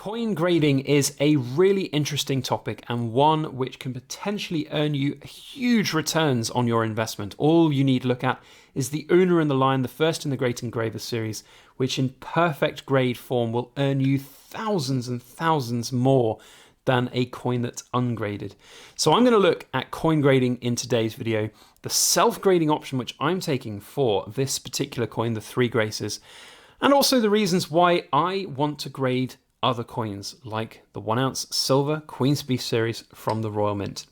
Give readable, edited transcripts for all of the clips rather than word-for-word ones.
Coin grading is a really interesting topic and one which can potentially earn you huge returns on your investment. All you need to look at is the Owner and the Lion, the first in the Great Engraver series, which in perfect grade form will earn you thousands and thousands more than a coin that's ungraded. So I'm going to look at coin grading in today's video, the self-grading option which I'm taking for this particular coin, the Three Graces, and also the reasons why I want to grade other coins like the 1 ounce silver Queen's Beef series from the Royal Mint.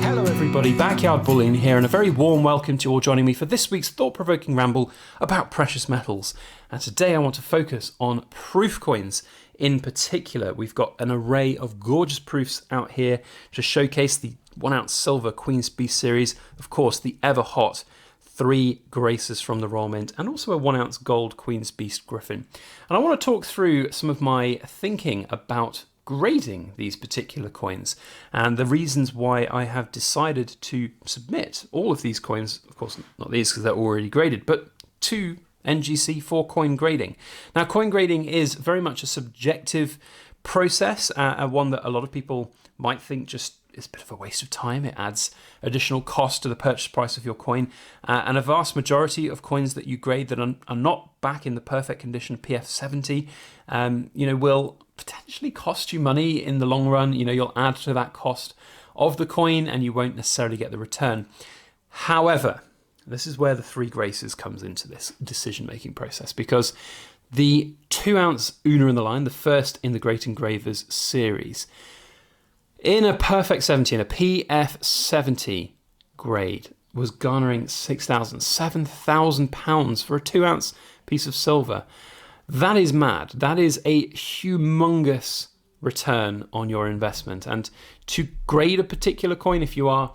Hello everybody, Backyard Bullion here, and a very warm welcome to you all joining me for this week's thought-provoking ramble about precious metals. And today I want to focus on proof coins. In particular, we've got an array of gorgeous proofs out here to showcase the 1 ounce silver Queen's Beef series, of course the ever hot Three Graces from the Royal Mint, and also a 1 ounce gold Queen's Beast Griffin. And I want to talk through some of my thinking about grading these particular coins and the reasons why I have decided to submit all of these coins, of course not these because they're already graded, but to NGC for coin grading. Now, coin grading is very much a subjective process, and one that a lot of people might think just is a bit of a waste of time. It adds additional cost to the purchase price of your coin, and a vast majority of coins that you grade that are not back in the perfect condition, PF70, will potentially cost you money in the long run. You'll add to that cost of the coin and you won't necessarily get the return. However, this is where the Three Graces comes into this decision-making process, because the 2 ounce Owner and the Lion, the first in the Great Engravers series, in a perfect 70, in a PF70 grade, was garnering £7,000 for a 2 ounce piece of silver. That is mad. That is a humongous return on your investment. And to grade a particular coin, if you are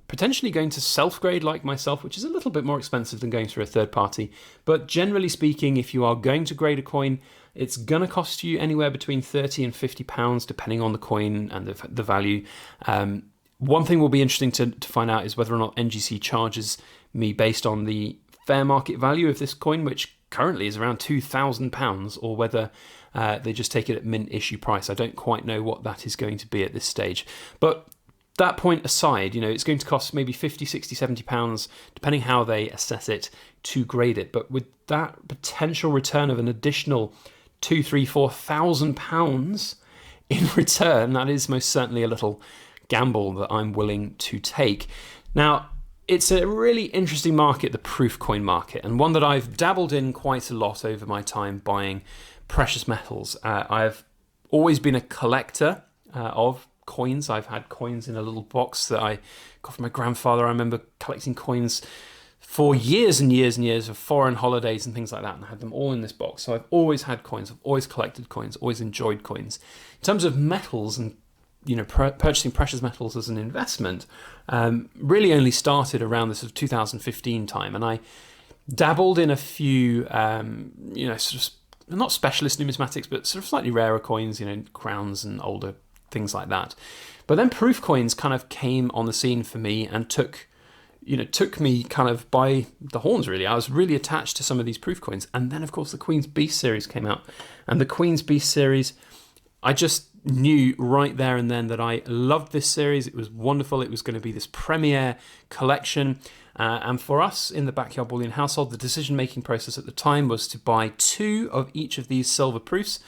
potentially going to self-grade like myself, which is a little bit more expensive than going through a third party, but generally speaking, if you are going to grade a coin, it's going to cost you anywhere between £30 and £50, depending on the coin and the value. One thing will be interesting to find out is whether or not NGC charges me based on the fair market value of this coin, which currently is around £2,000, or whether they just take it at mint issue price. I don't quite know what that is going to be at this stage. But that point aside, it's going to cost maybe £50, £60, £70, depending how they assess it, to grade it. But with that potential return of an additional £2,000, £3,000, £4,000 in return, that is most certainly a little gamble that I'm willing to take. Now, it's a really interesting market, the proof coin market, and one that I've dabbled in quite a lot over my time buying precious metals. I've always been a collector of coins. I've had coins in a little box that I got from my grandfather. I remember collecting coins for years and years and years of foreign holidays and things like that, and I had them all in this box. So I've always had coins, I've always collected coins, always enjoyed coins. In terms of metals and purchasing precious metals as an investment, really only started around the sort of 2015 time, and I dabbled in a few, sort of not specialist numismatics, but sort of slightly rarer coins, crowns and older things like that. But then proof coins kind of came on the scene for me and took me kind of by the horns, really. I was really attached to some of these proof coins. And then, of course, the Queen's Beast series came out. And the Queen's Beast series, I just knew right there and then that I loved this series. It was wonderful. It was going to be this premier collection. And for us in the Backyard Bullion household, the decision-making process at the time was to buy 2 of each of these silver proofs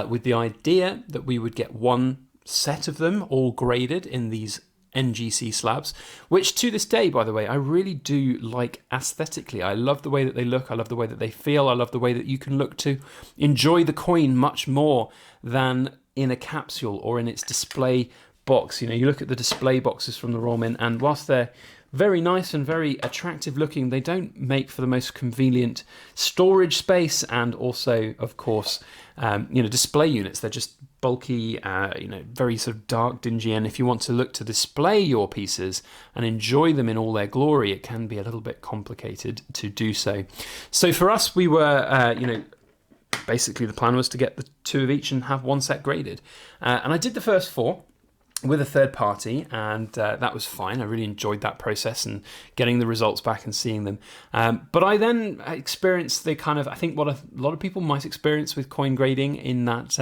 with the idea that we would get one set of them all graded in these NGC slabs, which to this day, by the way, I really do like aesthetically. I love the way that they look. I love the way that they feel. I love the way that you can look to enjoy the coin much more than in a capsule or in its display box. You look at the display boxes from the Royal Mint, and whilst they're very nice and very attractive looking, they don't make for the most convenient storage space, and also, of course, display units. They're just bulky, very sort of dark, dingy, and if you want to look to display your pieces and enjoy them in all their glory, it can be a little bit complicated to do so. So for us, we were, basically the plan was to get the 2 of each and have one set graded. And I did the first 4. with a third party, and that was fine. I really enjoyed that process and getting the results back and seeing them. But I then experienced the kind of, I think what a lot of people might experience with coin grading, in that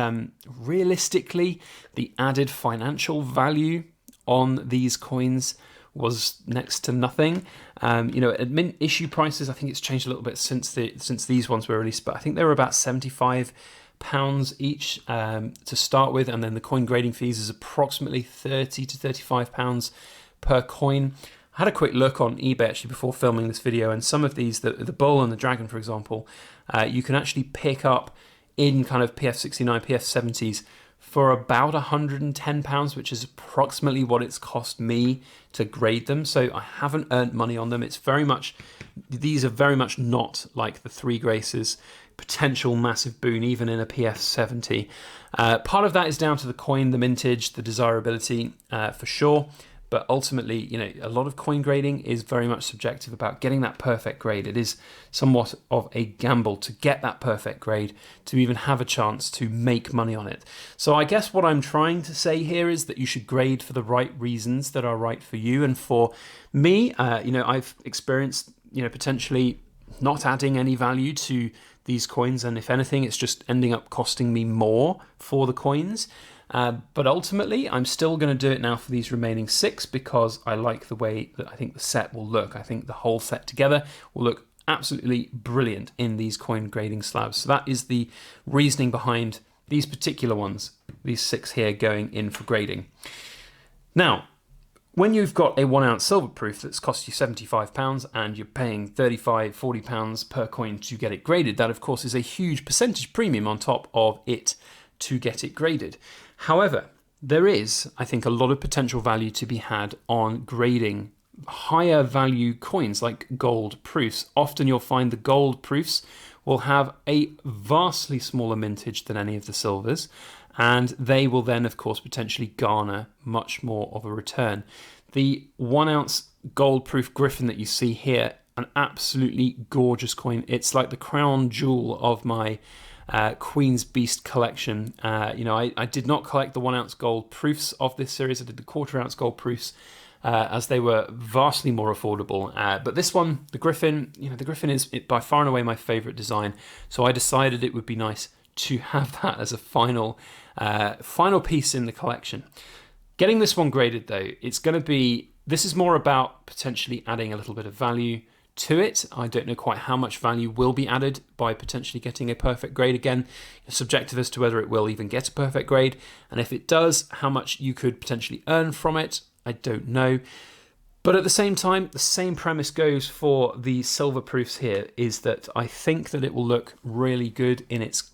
realistically, the added financial value on these coins was next to nothing. At mint issue prices, I think it's changed a little bit since these ones were released, but I think they were about £75 each to start with, and then the coin grading fees is approximately £30 to £35 per coin. I had a quick look on eBay actually before filming this video, and some of these, the bull and the dragon, for example, you can actually pick up in kind of PF69, PF70s for about £110, which is approximately what it's cost me to grade them. So I haven't earned money on them. These are very much not like the Three Graces potential massive boon, even in a PF70. Part of that is down to the coin, the mintage, the desirability, for sure. But ultimately, a lot of coin grading is very much subjective about getting that perfect grade. It is somewhat of a gamble to get that perfect grade, to even have a chance to make money on it. So I guess what I'm trying to say here is that you should grade for the right reasons that are right for you. And for me, I've experienced, potentially not adding any value to these coins, and if anything, it's just ending up costing me more for the coins. But ultimately, I'm still going to do it now for these remaining 6 because I like the way that I think the set will look. I think the whole set together will look absolutely brilliant in these coin grading slabs. So that is the reasoning behind these particular ones, these 6 here going in for grading. Now, when you've got a 1 ounce silver proof that's cost you £75 and you're paying £35, £40 per coin to get it graded, that of course is a huge percentage premium on top of it to get it graded. However, there is, I think, a lot of potential value to be had on grading higher value coins like gold proofs. Often you'll find the gold proofs will have a vastly smaller mintage than any of the silvers, and they will then, of course, potentially garner much more of a return. The 1 ounce gold proof griffin that you see here, an absolutely gorgeous coin. It's like the crown jewel of my Queen's Beast collection. I did not collect the 1 ounce gold proofs of this series. I did the 1/4 ounce gold proofs as they were vastly more affordable. But this one, the Griffin, the Griffin is by far and away my favorite design. So I decided it would be nice to have that as a final piece in the collection. Getting this one graded though, this is more about potentially adding a little bit of value to it. I don't know quite how much value will be added by potentially getting a perfect grade. Again, subjective as to whether it will even get a perfect grade, and if it does, how much you could potentially earn from it, I don't know. But at the same time, the same premise goes for the silver proofs here, is that I think that it will look really good in its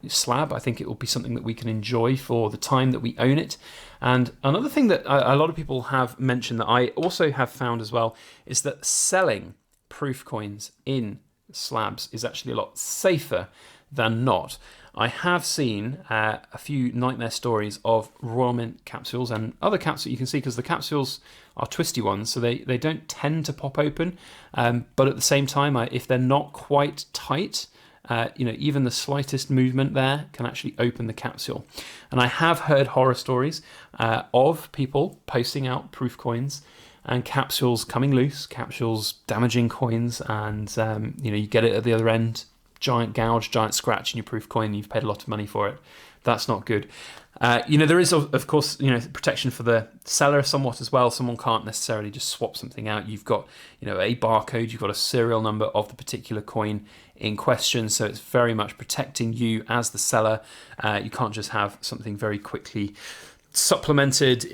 slab. I think it will be something that we can enjoy for the time that we own it. And another thing that a lot of people have mentioned that I also have found as well is that selling proof coins in slabs is actually a lot safer than not. I have seen a few nightmare stories of Royal Mint capsules and other capsules you can see, because the capsules are twisty ones, so they don't tend to pop open. But at the same time, if they're not quite tight, even the slightest movement there can actually open the capsule. And I have heard horror stories of people posting out proof coins and capsules coming loose, capsules damaging coins, and you get it at the other end, giant gouge, giant scratch in your proof coin, and you've paid a lot of money for it. That's not good. There is, of course, protection for the seller somewhat as well. Someone can't necessarily just swap something out. You've got, a barcode, you've got a serial number of the particular coin in question, so it's very much protecting you as the seller. You can't just have something very quickly supplemented.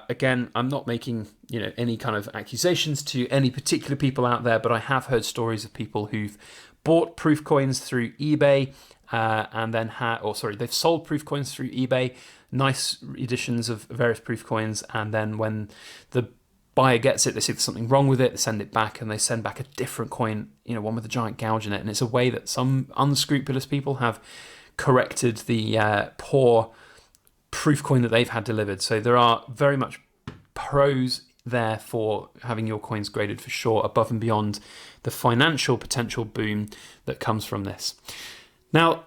Again, I'm not making any kind of accusations to any particular people out there, but I have heard stories of people who've bought proof coins through eBay and then they've sold proof coins through eBay, nice editions of various proof coins, and then when the buyer gets it, they see there's something wrong with it, they send it back, and they send back a different coin, one with a giant gouge in it. And it's a way that some unscrupulous people have corrected the poor proof coin that they've had delivered. So there are very much pros there for having your coins graded for sure, above and beyond the financial potential boom that comes from this. Now,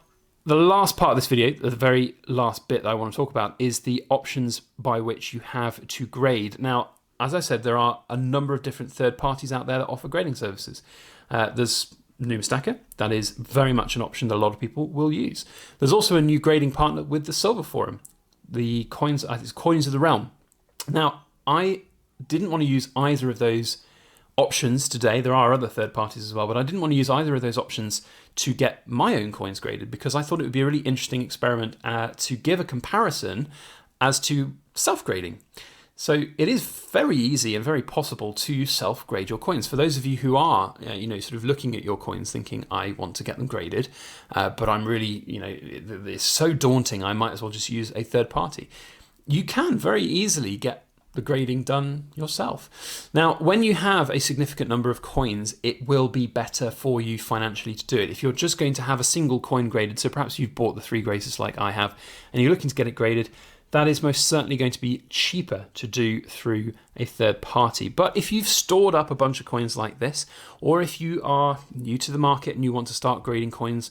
The last part of this video, the very last bit that I want to talk about, is the options by which you have to grade. Now, as I said, there are a number of different third parties out there that offer grading services. There's Numismatica. That is very much an option that a lot of people will use. There's also a new grading partner with the Silver Forum, the Coins of the Realm. Now, I didn't want to use either of those options today. There are other third parties as well, but I didn't want to use either of those options to get my own coins graded, because I thought it would be a really interesting experiment to give a comparison as to self-grading. So it is very easy and very possible to self-grade your coins. For those of you who are, sort of looking at your coins thinking, I want to get them graded, but I'm really, it's so daunting, I might as well just use a third party. You can very easily get the grading done yourself. Now, when you have a significant number of coins, it will be better for you financially to do it. If you're just going to have a single coin graded, so perhaps you've bought the 3 graces like I have, and you're looking to get it graded, that is most certainly going to be cheaper to do through a third party. But if you've stored up a bunch of coins like this, or if you are new to the market and you want to start grading coins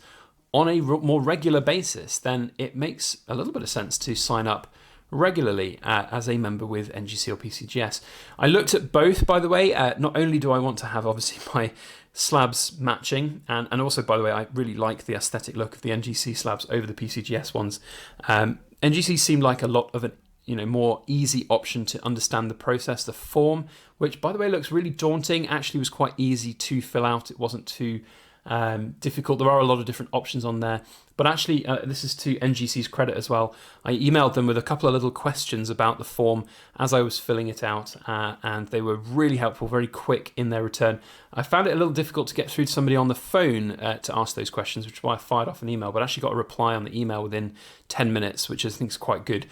on a more regular basis, then it makes a little bit of sense to sign up regularly as a member with NGC or PCGS. I looked at both, by the way. Not only do I want to have obviously my slabs matching, and also, by the way, I really like the aesthetic look of the NGC slabs over the PCGS ones. NGC seemed like a lot of an more easy option to understand the process. The form, which by the way looks really daunting, actually was quite easy to fill out. It wasn't too difficult. There are a lot of different options on there. But actually, this is to NGC's credit as well. I emailed them with a couple of little questions about the form as I was filling it out, and they were really helpful, very quick in their return. I found it a little difficult to get through to somebody on the phone to ask those questions, which is why I fired off an email, but actually got a reply on the email within 10 minutes, which I think is quite good.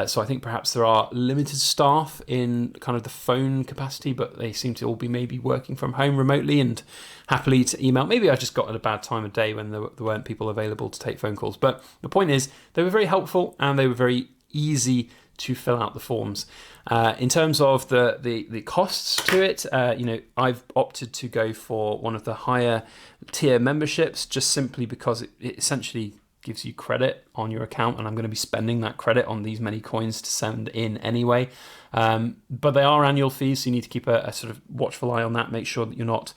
So I think perhaps there are limited staff in kind of the phone capacity, but they seem to all be maybe working from home remotely and happily to email. Maybe I just got at a bad time of day when there weren't people available to take phone calls. But the point is, they were very helpful and they were very easy to fill out the forms. In terms of the costs to it, I've opted to go for one of the higher tier memberships, just simply because it essentially gives you credit on your account, and I'm going to be spending that credit on these many coins to send in anyway. But they are annual fees, so you need to keep a sort of watchful eye on that. Make sure that you're not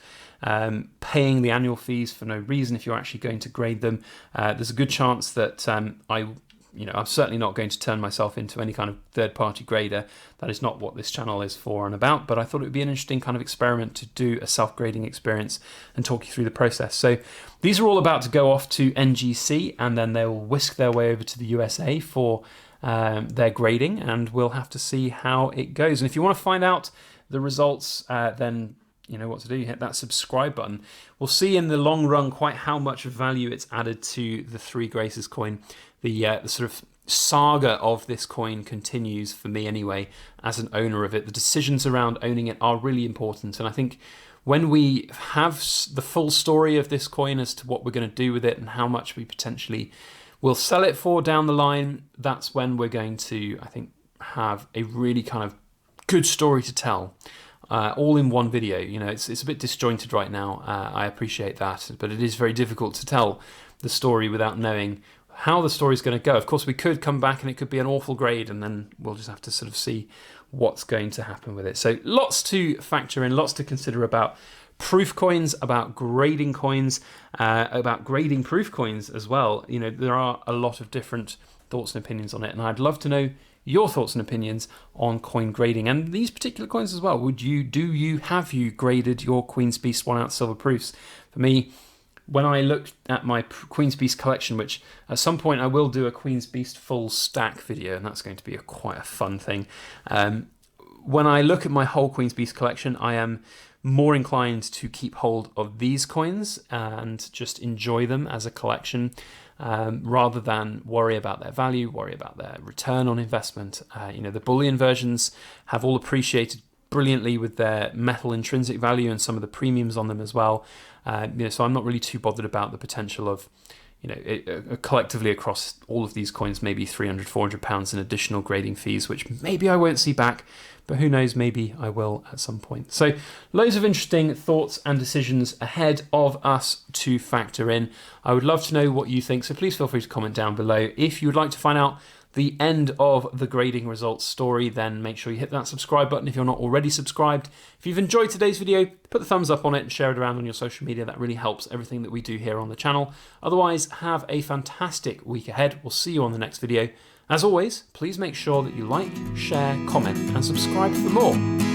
paying the annual fees for no reason if you're actually going to grade them. There's a good chance that I'm certainly not going to turn myself into any kind of third-party grader. That is not what this channel is for and about, but I thought it would be an interesting kind of experiment to do a self-grading experience and talk you through the process. So these are all about to go off to NGC, and then they'll whisk their way over to the USA for their grading, and we'll have to see how it goes. And if you want to find out the results, then you know what to do. You hit that subscribe button. We'll see in the long run quite how much value it's added to the 3 Graces coin. The sort of saga of this coin continues for me anyway, as an owner of it. The decisions around owning it are really important, and I think when we have the full story of this coin as to what we're going to do with it and how much we potentially will sell it for down the line, that's when we're going to, I think, have a really kind of good story to tell. All in one video. It's a bit disjointed right now. I appreciate that, but it is very difficult to tell the story without knowing how the story's going to go. Of course, we could come back and it could be an awful grade, and then we'll just have to sort of see what's going to happen with it. So lots to factor in, lots to consider about proof coins, about grading coins, about grading proof coins as well. There are a lot of different thoughts and opinions on it, and I'd love to know your thoughts and opinions on coin grading and these particular coins as well. Have you graded your Queen's Beast 1 ounce silver proofs? For me, when I looked at my Queen's Beast collection, which at some point I will do a Queen's Beast full stack video, and that's going to be quite a fun thing. When I look at my whole Queen's Beast collection, I am more inclined to keep hold of these coins and just enjoy them as a collection, rather than worry about their value, worry about their return on investment. The Bullion versions have all appreciated brilliantly with their metal intrinsic value and some of the premiums on them as well. So I'm not really too bothered about the potential of collectively across all of these coins, maybe £300-400 in additional grading fees, which maybe I won't see back, but who knows, maybe I will at some point. So loads of interesting thoughts and decisions ahead of us to factor in. I would love to know what you think, so please feel free to comment down below. If you would like to find out the end of the grading results story, then make sure you hit that subscribe button if you're not already subscribed. If you've enjoyed today's video, put the thumbs up on it and share it around on your social media. That really helps everything that we do here on the channel. Otherwise, have a fantastic week ahead. We'll see you on the next video. As always, please make sure that you like, share, comment, and subscribe for more.